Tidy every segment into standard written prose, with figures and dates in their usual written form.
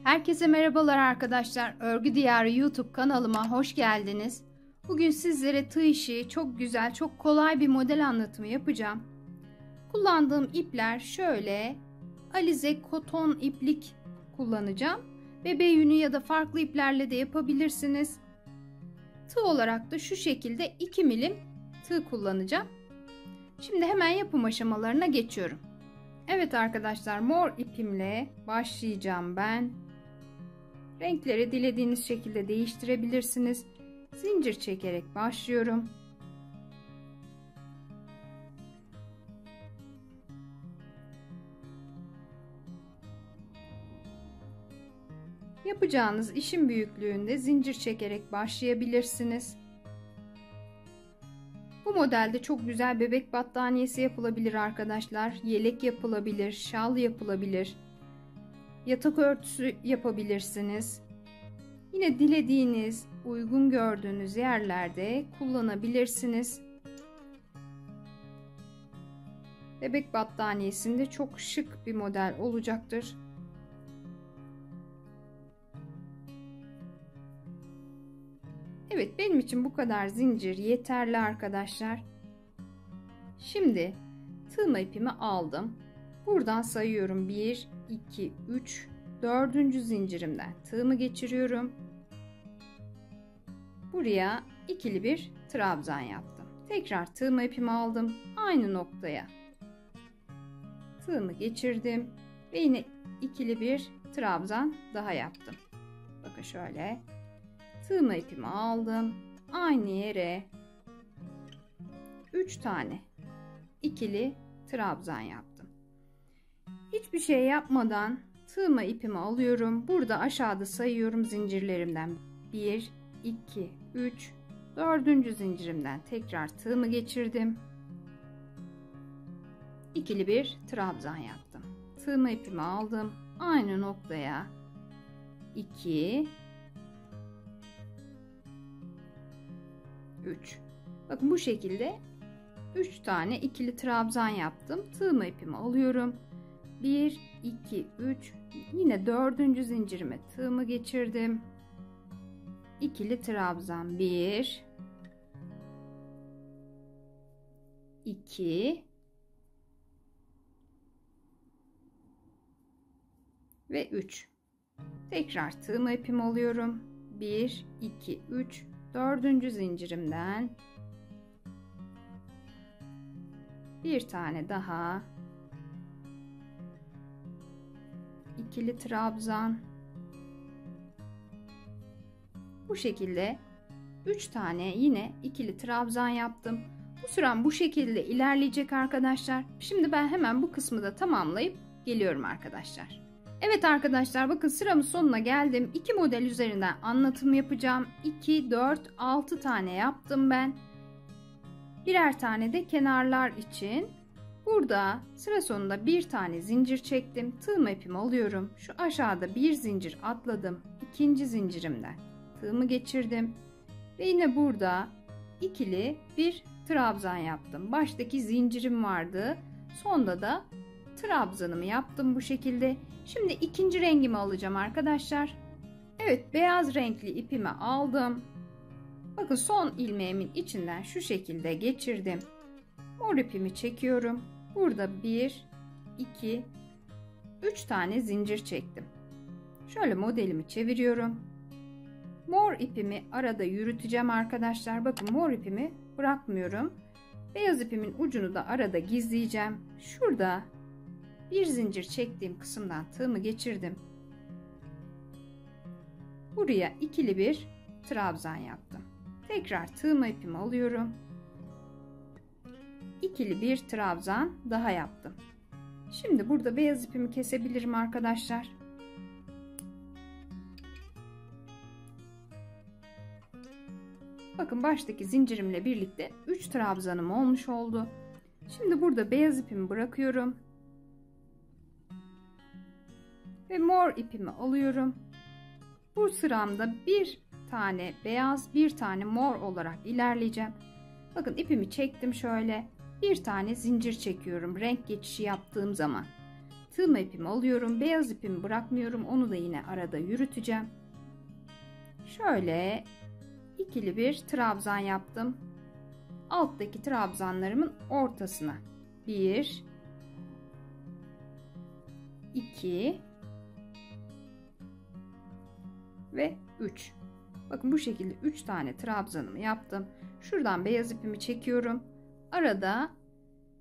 Herkese merhabalar arkadaşlar. Örgü Diyarı YouTube kanalıma hoş geldiniz. Bugün sizlere tığ işi çok güzel, çok kolay bir model anlatımı yapacağım. Kullandığım ipler şöyle alize koton iplik kullanacağım. Bebe yünü ya da farklı iplerle de yapabilirsiniz. Tığ olarak da şu şekilde 2 milim tığ kullanacağım. Şimdi hemen yapım aşamalarına geçiyorum. Evet arkadaşlar, mor ipimle başlayacağım ben. Renkleri dilediğiniz şekilde değiştirebilirsiniz. Zincir çekerek başlıyorum. Yapacağınız işin büyüklüğünde zincir çekerek başlayabilirsiniz. Bu modelde çok güzel bebek battaniyesi yapılabilir arkadaşlar. Yelek yapılabilir, şal yapılabilir. Yatak örtüsü yapabilirsiniz. Yine dilediğiniz, uygun gördüğünüz yerlerde kullanabilirsiniz. Bebek battaniyesinde çok şık bir model olacaktır. Evet, benim için bu kadar zincir yeterli arkadaşlar. Şimdi tığma ipimi aldım. Buradan sayıyorum. 1, 2, 3, 4. zincirimden tığımı geçiriyorum. Buraya ikili bir trabzan yaptım. Tekrar tığma ipimi aldım. Aynı noktaya tığımı geçirdim. Ve yine ikili bir trabzan daha yaptım. Bakın şöyle. Tığma ipimi aldım. Aynı yere 3 tane ikili trabzan yaptım. Hiçbir şey yapmadan tığma ipimi alıyorum. Burada aşağıda sayıyorum zincirlerimden. 1, 2, 3, 4. zincirimden tekrar tığımı geçirdim. İkili bir trabzan yaptım. Tığma ipimi aldım. Aynı noktaya 2, 3. Bakın bu şekilde 3 tane ikili trabzan yaptım. Tığma ipimi alıyorum. 1, 2, 3. Yine 4. zincirime tığımı geçirdim. İkili trabzan 1, 2 ve 3. Tekrar tığma ipimi alıyorum. 1, 2, 3. 4. zincirimden bir tane daha ikili trabzan. Bu şekilde 3 tane yine ikili trabzan yaptım. Bu sıram bu şekilde ilerleyecek arkadaşlar. Şimdi ben hemen bu kısmı da tamamlayıp geliyorum arkadaşlar. Evet arkadaşlar, bakın sıramın sonuna geldim. 2 model üzerinden anlatım yapacağım. 2, 4, 6 tane yaptım ben. Birer tane de kenarlar için. Burada sıra sonunda bir tane zincir çektim. Tığma ipimi alıyorum. Şu aşağıda bir zincir atladım. 2. zincirimden tığımı geçirdim. Ve yine burada ikili bir trabzan yaptım. Baştaki zincirim vardı. Sonda da trabzanımı yaptım bu şekilde. Şimdi ikinci rengimi alacağım arkadaşlar. Evet, beyaz renkli ipimi aldım. Bakın son ilmeğimin içinden şu şekilde geçirdim. Mor ipimi çekiyorum. Burada 1, 2, 3 tane zincir çektim. Şöyle modelimi çeviriyorum. Mor ipimi arada yürüteceğim arkadaşlar. Bakın mor ipimi bırakmıyorum. Beyaz ipimin ucunu da arada gizleyeceğim. Şurada bir zincir çektiğim kısımdan tığımı geçirdim. Buraya ikili bir trabzan yaptım. Tekrar tığma ipimi alıyorum. İkili bir trabzan daha yaptım. Şimdi burada beyaz ipimi kesebilirim arkadaşlar. Bakın baştaki zincirimle birlikte 3 trabzanım olmuş oldu. Şimdi burada beyaz ipimi bırakıyorum. Ve mor ipimi alıyorum. Bu sıramda bir tane beyaz, bir tane mor olarak ilerleyeceğim. Bakın ipimi çektim şöyle. Bir tane zincir çekiyorum renk geçişi yaptığım zaman. tığma ipimi alıyorum. Beyaz ipimi bırakmıyorum. Onu da yine arada yürüteceğim. Şöyle ikili bir trabzan yaptım. Alttaki trabzanlarımın ortasına 1 2 ve 3. Bakın bu şekilde 3 tane trabzanımı yaptım. Şuradan beyaz ipimi çekiyorum. Arada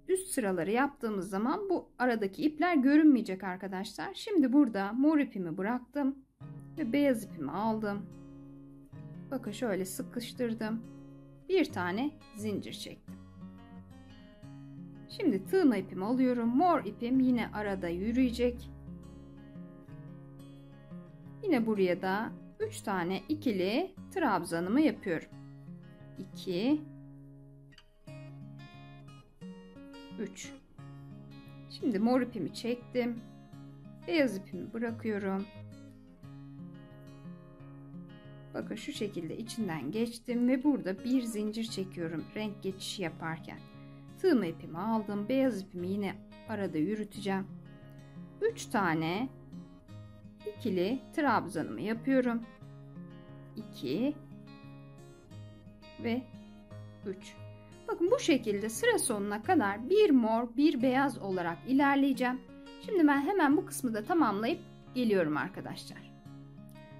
üst sıraları yaptığımız zaman bu aradaki ipler görünmeyecek arkadaşlar. Şimdi burada mor ipimi bıraktım ve beyaz ipimi aldım. Bakın şöyle sıkıştırdım. Bir tane zincir çektim. Şimdi tığma ipimi alıyorum. Mor ipim yine arada yürüyecek. Yine buraya da 3 tane ikili trabzanımı yapıyorum. 2 3. Şimdi mor ipimi çektim. Beyaz ipimi bırakıyorum. Bakın şu şekilde içinden geçtim ve burada bir zincir çekiyorum renk geçişi yaparken. Tığma ipimi aldım. Beyaz ipimi yine arada yürüteceğim. 3 tane ikili trabzanımı yapıyorum. 2 ve 3. Bakın bu şekilde sıra sonuna kadar bir mor bir beyaz olarak ilerleyeceğim. Şimdi ben hemen bu kısmı da tamamlayıp geliyorum arkadaşlar.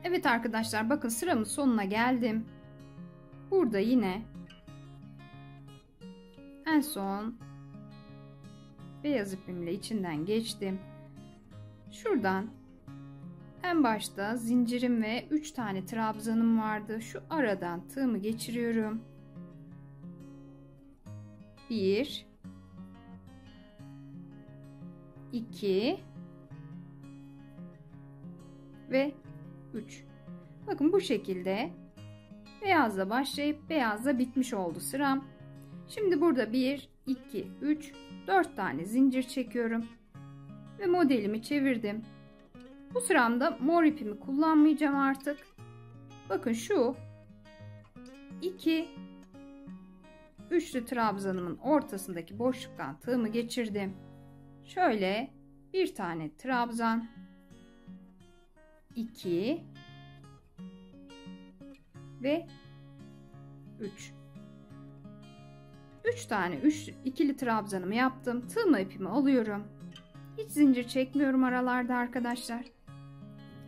Evet arkadaşlar, bakın sıramın sonuna geldim. Burada yine en son beyaz ipimle içinden geçtim. Şuradan en başta zincirim ve 3 tane trabzanım vardı. Şu aradan tığımı geçiriyorum. 1 2 ve 3. Bakın bu şekilde beyazla başlayıp beyazla bitmiş oldu sıram. Şimdi burada 1 2 3 4 tane zincir çekiyorum ve modelimi çevirdim. Bu sıramda mor ipimi kullanmayacağım artık. Bakın şu 2 üçlü trabzanımın ortasındaki boşluktan tığımı geçirdim. Şöyle bir tane trabzan, 2 ve 3. 3 tane ikili trabzanımı yaptım. Tığma ipimi alıyorum. Hiç zincir çekmiyorum aralarda arkadaşlar.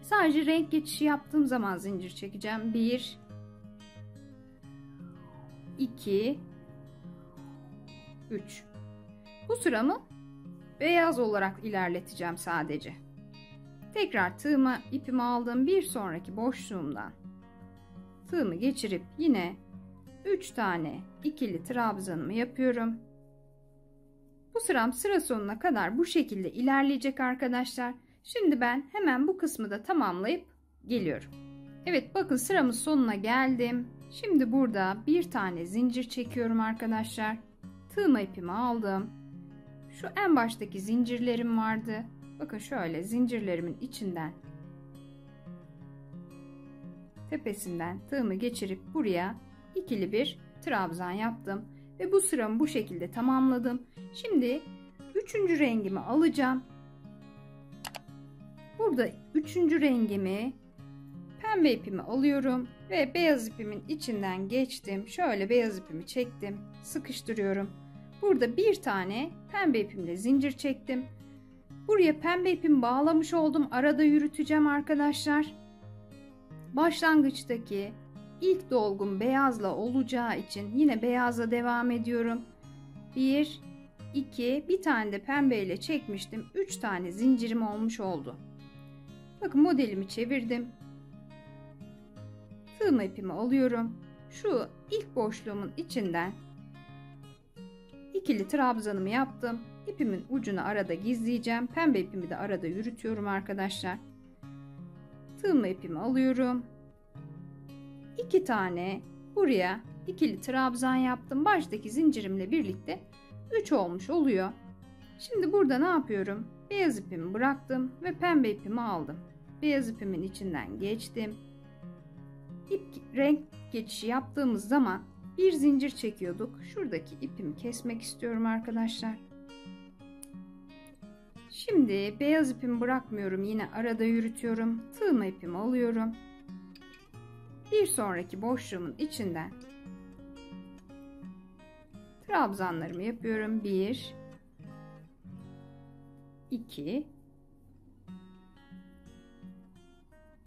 Sadece renk geçişi yaptığım zaman zincir çekeceğim. 1 2 3. Bu sıramı beyaz olarak ilerleteceğim sadece. Tekrar tığıma ipimi aldım. Bir sonraki boşluğumdan tığımı geçirip yine 3 tane ikili trabzanımı yapıyorum. Bu sıram sıra sonuna kadar bu şekilde ilerleyecek arkadaşlar. Şimdi ben hemen bu kısmı da tamamlayıp geliyorum. Evet, bakın sıramın sonuna geldim. Şimdi burada bir tane zincir çekiyorum arkadaşlar. Tığma ipimi aldım. Şu en baştaki zincirlerim vardı. Bakın şöyle zincirlerimin içinden, tepesinden tığımı geçirip buraya ikili bir trabzan yaptım. Ve bu sıramı bu şekilde tamamladım. Şimdi 3. rengimi alacağım. Burada 3. rengimi, pembe ipimi alıyorum ve beyaz ipimin içinden geçtim. Şöyle beyaz ipimi çektim, sıkıştırıyorum. Burada bir tane pembe ipimle zincir çektim. Buraya pembe ipimi bağlamış oldum. Arada yürüteceğim arkadaşlar. Başlangıçtaki ilk dolgum beyazla olacağı için yine beyazla devam ediyorum. 1 2, bir tane de pembe ile çekmiştim. 3 tane zincirim olmuş oldu. Bakın modelimi çevirdim. Tığma ipimi alıyorum. Şu ilk boşluğumun içinden ikili trabzanımı yaptım. İpimin ucunu arada gizleyeceğim. Pembe ipimi de arada yürütüyorum arkadaşlar. Tığma ipimi alıyorum. 2 tane buraya ikili trabzan yaptım. Baştaki zincirimle birlikte 3 olmuş oluyor. Şimdi burada ne yapıyorum? Beyaz ipimi bıraktım ve pembe ipimi aldım. Beyaz ipimin içinden geçtim. Renk geçişi yaptığımız zaman bir zincir çekiyorduk. Şuradaki ipimi kesmek istiyorum arkadaşlar. Şimdi beyaz ipimi bırakmıyorum. Yine arada yürütüyorum. Tığma ipimi alıyorum. Bir sonraki boşluğumun içinden trabzanlarımı yapıyorum. 1 2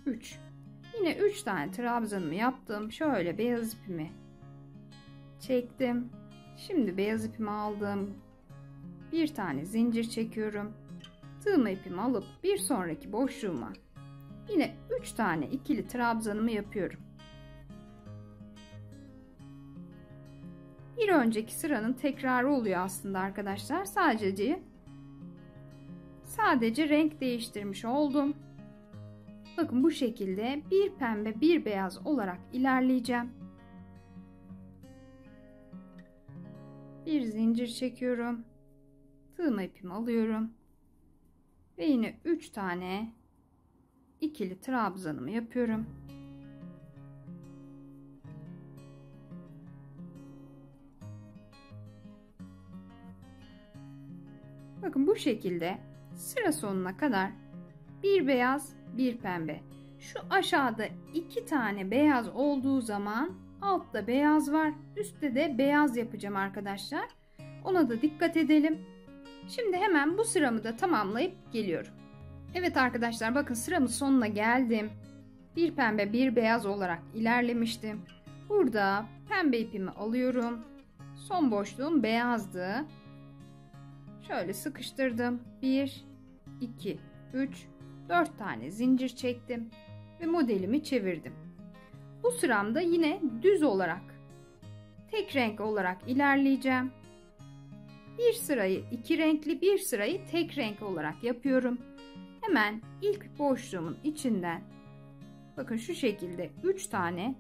3. Yine 3 tane trabzanımı yaptım. Şöyle beyaz ipimi çektim. Şimdi beyaz ipimi aldım. Bir tane zincir çekiyorum. Tığma ipimi alıp bir sonraki boşluğuma yine 3 tane ikili trabzanımı yapıyorum. Bir önceki sıranın tekrarı oluyor aslında arkadaşlar. Sadece renk değiştirmiş oldum. Bakın bu şekilde bir pembe bir beyaz olarak ilerleyeceğim. Bir zincir çekiyorum. Tığma ipimi alıyorum. Ve yine 3 tane ikili trabzanımı yapıyorum. Bakın bu şekilde sıra sonuna kadar bir beyaz bir pembe. Şu aşağıda 2 tane beyaz olduğu zaman altta beyaz var, üstte de beyaz yapacağım arkadaşlar. Ona da dikkat edelim. Şimdi hemen bu sıramı da tamamlayıp geliyorum. Evet arkadaşlar, bakın sıramın sonuna geldim. Bir pembe bir beyaz olarak ilerlemiştim. Burada pembe ipimi alıyorum. Son boşluğum beyazdı. Şöyle sıkıştırdım. 1 2 3 4 tane zincir çektim ve modelimi çevirdim. Bu sıramda yine düz olarak tek renk olarak ilerleyeceğim. Bir sırayı iki renkli, bir sırayı tek renk olarak yapıyorum. Hemen ilk boşluğumun içinden bakın şu şekilde 3 tane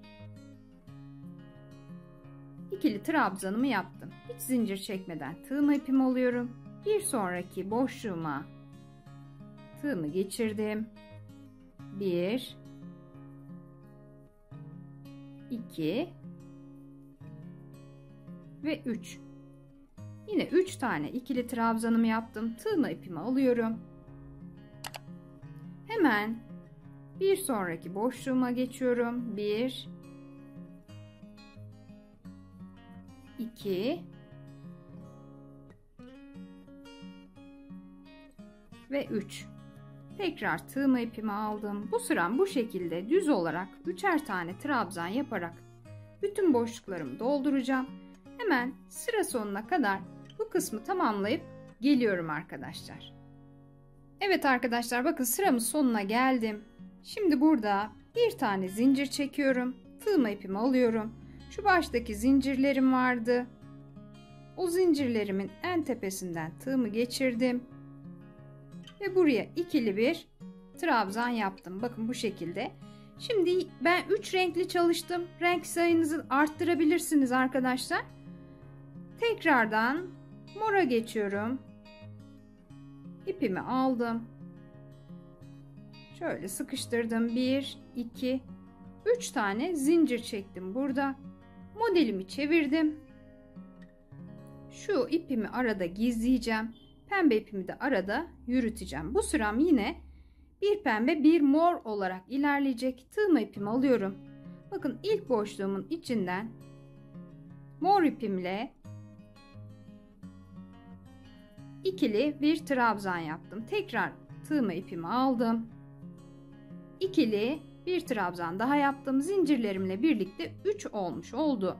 ikili trabzanımı yaptım. Hiç zincir çekmeden tığma ipimi alıyorum. Bir sonraki boşluğuma tığımı geçirdim. 1 2 ve 3. Yine 3 tane ikili trabzanımı yaptım. Tığma ipimi alıyorum. Hemen bir sonraki boşluğuma geçiyorum. 1 2 ve 3. Tekrar tığma ipimi aldım. Bu sıram bu şekilde düz olarak 3'er tane trabzan yaparak bütün boşluklarımı dolduracağım. Hemen sıra sonuna kadar bu kısmı tamamlayıp geliyorum arkadaşlar. Evet arkadaşlar, bakın sıramın sonuna geldim. Şimdi burada bir tane zincir çekiyorum. Tığma ipimi alıyorum. Şu baştaki zincirlerim vardı. O zincirlerimin en tepesinden tığımı geçirdim. Ve buraya ikili bir trabzan yaptım. Bakın bu şekilde. Şimdi ben 3 renkli çalıştım. Renk sayınızı arttırabilirsiniz arkadaşlar. Tekrardan mora geçiyorum. İpimi aldım. Şöyle sıkıştırdım. 1 2 3 tane zincir çektim burada. Modelimi çevirdim. Şu ipimi arada gizleyeceğim. Pembe ipimi de arada yürüteceğim. Bu sıram yine bir pembe bir mor olarak ilerleyecek. Tığma ipimi alıyorum. Bakın ilk boşluğumun içinden mor ipimle ikili bir trabzan yaptım. Tekrar tığma ipimi aldım. İkili bir trabzan daha yaptım. Zincirlerimle birlikte 3 olmuş oldu.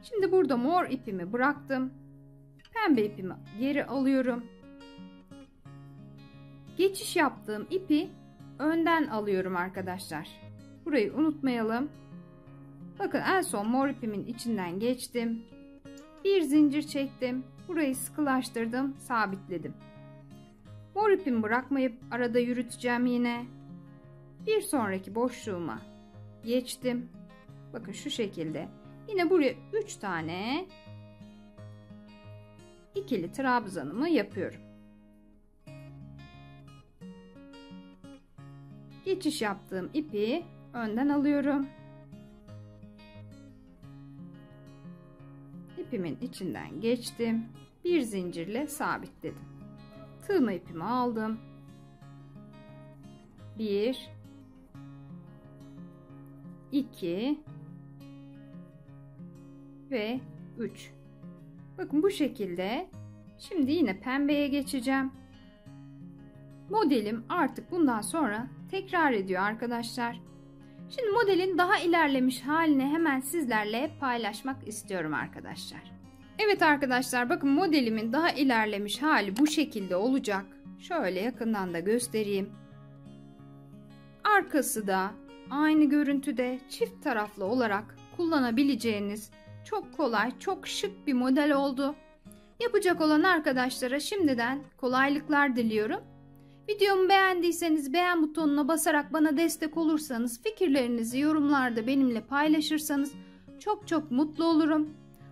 Şimdi burada mor ipimi bıraktım. Pembe ipimi geri alıyorum. Geçiş yaptığım ipi önden alıyorum arkadaşlar. Burayı unutmayalım. Bakın en son mor ipimin içinden geçtim. Bir zincir çektim. Burayı sıkılaştırdım, sabitledim. Mor ipimi bırakmayıp arada yürüteceğim yine. Bir sonraki boşluğuma geçtim. Bakın şu şekilde. Yine buraya 3 tane ikili trabzanımı yapıyorum. Geçiş yaptığım ipi önden alıyorum. İpimin içinden geçtim. Bir zincirle sabitledim. Tığma ipimi aldım. 1 2 ve 3. Bakın bu şekilde. Şimdi yine pembeye geçeceğim. Modelim artık bundan sonra tekrar ediyor arkadaşlar. Şimdi modelin daha ilerlemiş halini hemen sizlerle paylaşmak istiyorum arkadaşlar. Evet arkadaşlar, bakın modelimin daha ilerlemiş hali bu şekilde olacak. Şöyle yakından da göstereyim. Arkası da aynı görüntüde çift taraflı olarak kullanabileceğiniz çok kolay, çok şık bir model oldu. Yapacak olan arkadaşlara şimdiden kolaylıklar diliyorum. Videomu beğendiyseniz beğen butonuna basarak bana destek olursanız, fikirlerinizi yorumlarda benimle paylaşırsanız çok mutlu olurum.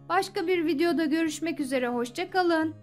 Başka bir videoda görüşmek üzere, hoşça kalın.